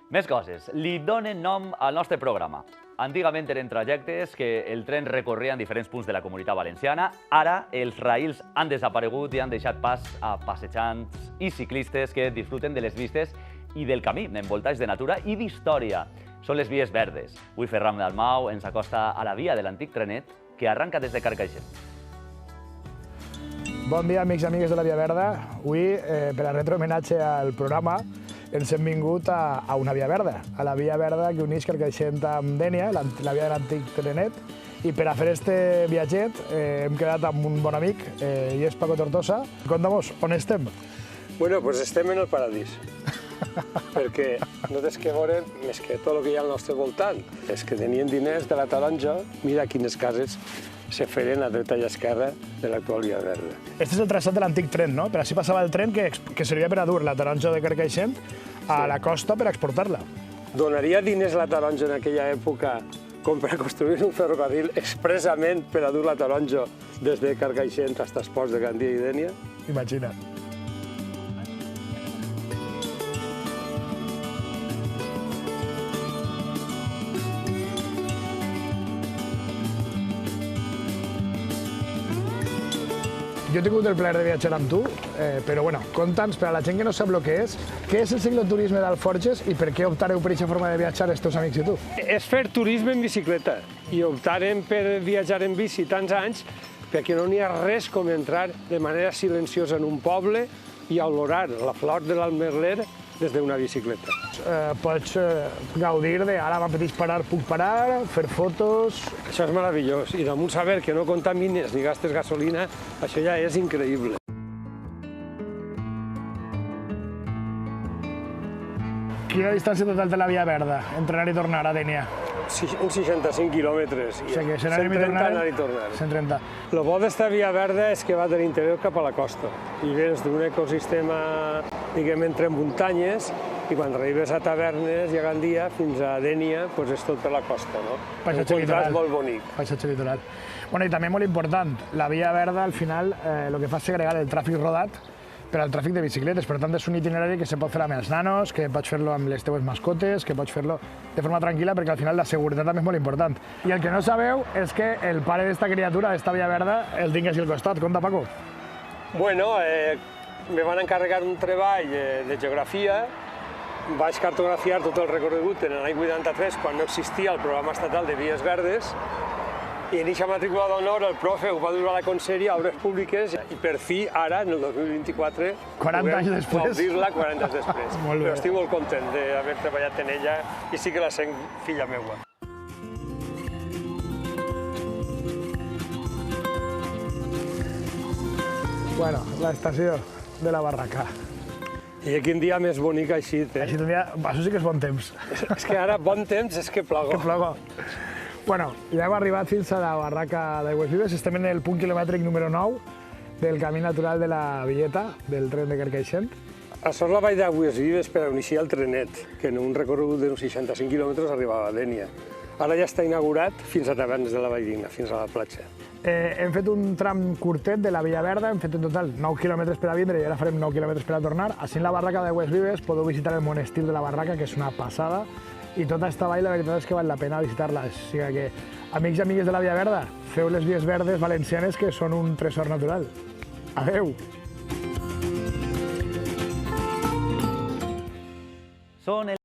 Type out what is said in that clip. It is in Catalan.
Més coses. Li donen nom al nostre programa. Antigament eren trajectes que el tren recorria en diferents punts de la Comunitat Valenciana. Ara els raïls han desaparegut i han deixat pas a passejants i ciclistes que disfruten de les vistes i del camí, envoltats de natura i d'història. Són les vies verdes. Avui Ferran Dalmau ens acosta a la via de l'antic trenet que arranca des de Carcaixent. Bon dia, amics i amigues de la Via Verda. Avui, per a retre homenatge al programa, ens hem vingut a una via verda, a la via verda que uneix Carcaixent amb Dénia, la via de l'antic trenet. I per a fer este viatget hem quedat amb un bon amic, i és Paco Tortosa. Conta'm-nos, on estem? Bueno, pues estem en el paradís, perquè no tens que veure més que tot el que hi ha al nostre voltant. És que tenien diners de la taronja, mira quines cases se feren a dreta i a esquerra de l'actual Via Verda. Este és el traçat de l'antic tren, no? Per així passava el tren que servia per a dur la taronja de Carcaixent a la costa per exportar-la. Donaria diners a la taronja en aquella època com per a construir un ferrocarril expressament per a dur la taronja des de Carcaixent fins als ports de Gandia i Dénia? Imagina't. Jo he tingut el plaer de viatjar amb tu, però bueno, conta'ns, per a la gent que no sap el que és el cicloturisme d'Alforges i per què optareu per aquesta forma de viatjar els teus amics i tu? És fer turisme en bicicleta i optarem per viatjar en bici tants anys perquè no n'hi ha res com entrar de manera silenciosa en un poble i olorar la flor de l'almerler des d'una bicicleta. Pots gaudir de ara mateix parar, puc parar, fer fotos... Això és meravellós i damunt saber que no contamines ni gastes gasolina, això ja és increïble. Quina distància total té la Via Verda, entre anar i tornar a Dénia? Uns 65 quilòmetres, O sigui que 130 anar i tornar. 130. El bo d'esta Via Verda és que va de l'interior cap a la costa i vens d'un ecosistema, diguem, entre muntanyes i quan arribes a Tavernes i a Gandia fins a Dénia, doncs és tot per la costa, no? Un contrast molt bonic. Paisatge litoral. Bueno, i també molt important, la Via Verda al final el que fa és segregar el tràfic rodat per al tràfic de bicicletes. Per tant, és un itinerari que se pot fer amb els nanos, que pots fer-lo amb les teues mascotes, que pots fer-lo de forma tranquil·la, perquè al final la seguretat també és molt important. I el que no sabeu és que el pare d'esta criatura, d'esta Via Verda, el tinc així al costat. Conta, Paco. Bueno, me van encarregar un treball de geografia. Vaig cartografiar tot el recorregut en l'any 83, quan no existia el programa estatal de Vies Verdes, i en aquesta matrícula d'honor el profe ho va dur a la conselleria a obres públiques i per fi ara, en el 2024, 40 anys després. gaudir-la 40 anys després. Molt bé. Però estic molt content d'haver treballat en ella i sí que la sent filla meua. Bueno, l'estació de la Barraca. I quin dia més bonic així, Així tindria... Això sí que és bon temps. És que ara bon temps és que ploga. Que ploga. Bueno, ja hem arribat fins a la Barraca d'Aigües Vives. Estem en el punt quilomètric número 9 del camí natural de la Villeta, del tren de Carcaixent. Això és la vall d'Aigües Vives per a iniciar el trenet, que en un recorregut d'uns 65 quilòmetres arribava a Dénia. Ara ja està inaugurat fins a Tavernes de la Valldigna, fins a la platja. Hem fet un tram curtet de la Via Verda, hem fet en total 9 quilòmetres per a vindre i ara farem 9 quilòmetres per a tornar. Així en la Barraca d'Aigües Vives podeu visitar el monestir de la Barraca, que és una passada, i tota aquesta vall la veritat és que val la pena visitar-la. O sigui que, amics i amigues de la Via Verda, feu les vies verdes valencianes que són un tresor natural. Adeu! Són